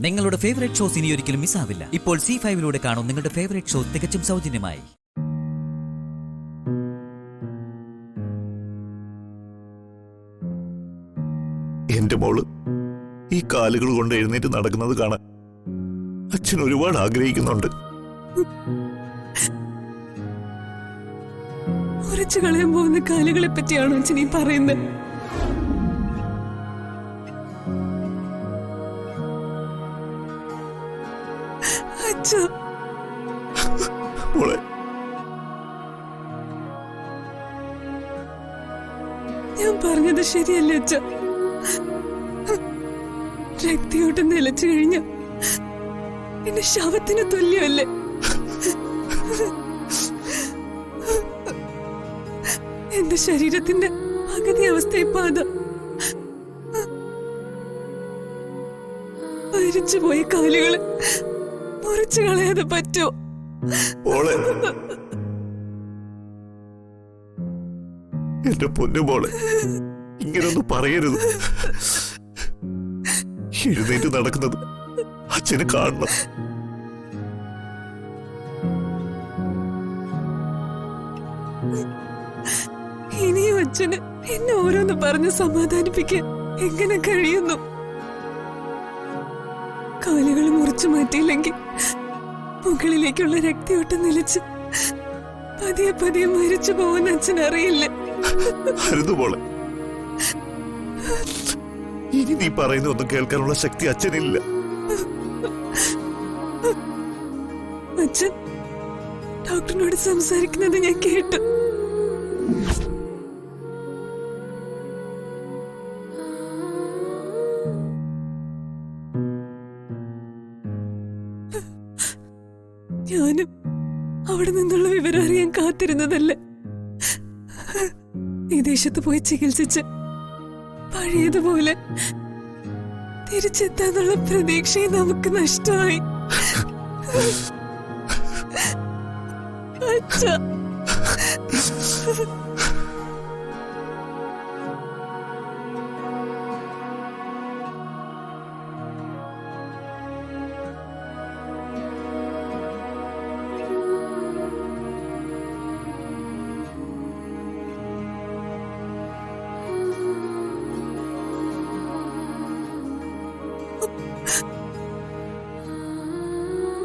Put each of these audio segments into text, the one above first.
നിങ്ങളുടെ favourite shows ഇനി ഒരിക്കലും മിസ്സാവില്ല. ഇപ്പോൾ C5 കാണും നിങ്ങളുടെ ഫേവറേറ്റ് ഷോ തികച്ചും സൗജന്യമായി. എന്റെ മോള് ഈ കാലുകൾ കൊണ്ട് എഴുന്നേറ്റ് നടക്കുന്നത് കാണാൻ അച്ഛൻ ഒരുപാട് ആഗ്രഹിക്കുന്നുണ്ട്. ഉറച്ചു കളയാൻ പോകുന്ന കാലുകളെ പറ്റിയാണോ അച്ഛൻ ഈ പറയുന്നത്? മോളെ, ഞാൻ പറഞ്ഞത് ശരിയല്ലേ അച്ഛ? രക്തിയോട്ടം നിലച്ചു കഴിഞ്ഞ പിന്നെ ശവത്തിന് തുല്യമല്ലേ? എന്റെ ശരീരത്തിന്റെ പകുതി അവസ്ഥ ഇപ്പൊ അതാ. മരിച്ചുപോയ കാലുകള് മുറിച്ചു കളയാതെ പറ്റോ? എന്റെ പൊന്നു മോളെ, ഇങ്ങനൊന്നും പറയരുത്. എഴുന്നേറ്റ് നടക്കുന്നത് അച്ഛന് കാണണം. ഇനിയും അച്ഛന് എന്നെ ഓരോന്ന് പറഞ്ഞ് സമാധാനിപ്പിക്കാൻ എങ്ങനെ കഴിയുന്നു? കാലുകൾ മുറിച്ചു മാറ്റിയില്ലെങ്കിൽ മുകളിലേക്കുള്ള രക്തയോട്ടം നിലച്ച് പതിയെ പതിയെ മരിച്ചു പോകുന്ന അച്ഛൻ അറിയില്ലേ? മോളെ, ഇനി നീ പറയുന്നൊന്നും കേൾക്കാനുള്ള ശക്തി അച്ഛനില്ല. അച്ഛൻ ഡോക്ടറിനോട് സംസാരിക്കുന്നത് ഞാൻ കേട്ടു. ഞാനും അവിടെ നിന്നുള്ള വിവരം അറിയാൻ കാത്തിരുന്നതല്ലേ. വിദേശത്ത് പോയി ചികിത്സിച്ച് പഴയതുപോലെ തിരിച്ചെത്താന്നുള്ള പ്രതീക്ഷയും നമുക്ക് നഷ്ടമായി. അച്ഛാ,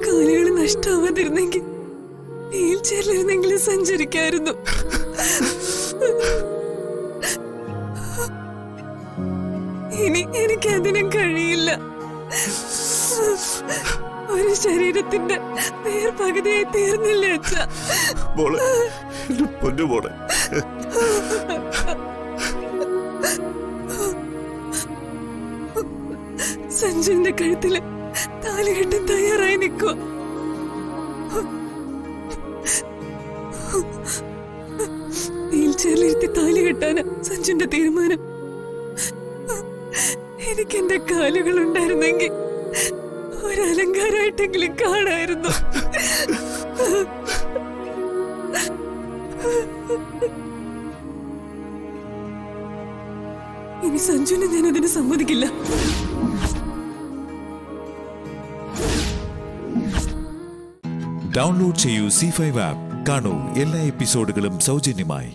കാലുകൾ നഷ്ടമാവാതിരുന്നെങ്കിൽ വീൽ ചെയറിലിരുന്നെങ്കിലും സഞ്ചരിക്കായിരുന്നു. ഇനി എനിക്കതിനും കഴിയില്ല. ഒരു ശരീരത്തിന്റെ നേർപകുതിയായി തീർന്നില്ല അച്ഛ. സഞ്ജുവിന്റെ കഴുത്തില് താലികെട്ട് തയ്യാറായി നിൽക്കുക. വീൽ ചെയറിലിരുത്തി താലി കെട്ടാന് സഞ്ജുവിന്റെ തീരുമാനം. എനിക്ക് എന്റെ കാലുകൾ ഉണ്ടായിരുന്നെങ്കിൽ ഒരലങ്കാരമായിട്ടെങ്കിലും കാണായിരുന്നു. ഇനി സഞ്ജുവിനെ ഞാൻ അതിന് സമ്മതിക്കില്ല. ഡൗൺലോഡ് ചെയ്യൂ C5 ആപ്പ്. കാണൂ എല്ലാ എപ്പിസോഡുകളും സൗജന്യമായി.